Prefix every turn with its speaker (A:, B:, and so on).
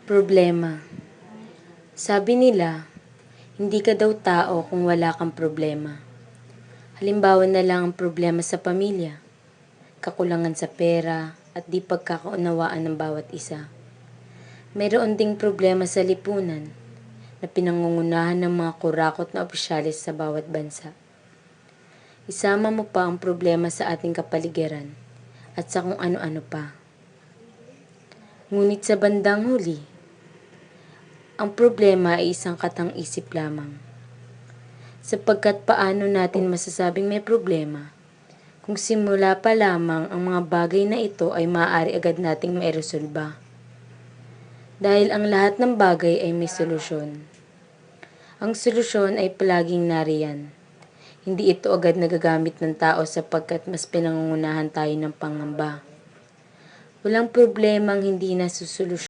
A: Problema. Sabi nila, hindi ka daw tao kung wala kang problema. Halimbawa na lang ang problema sa pamilya, kakulangan sa pera at di pagkakaunawaan ng bawat isa. Mayroon ding problema sa lipunan na pinangungunahan ng mga kurakot na opisyalis sa bawat bansa. Isama mo pa ang problema sa ating kapaligiran at sa kung ano-ano pa. Ngunit sa bandang huli, ang problema ay isang katang-isip lamang. Sapagkat paano natin masasabing may problema kung simula pa lamang ang mga bagay na ito ay maaari agad nating mairesolba. Dahil ang lahat ng bagay ay may solusyon. Ang solusyon ay palaging nariyan. Hindi ito agad nagagamit ng tao sapagkat mas pinangungunahan tayo ng pangamba. Walang problemang hindi nasusolusyon.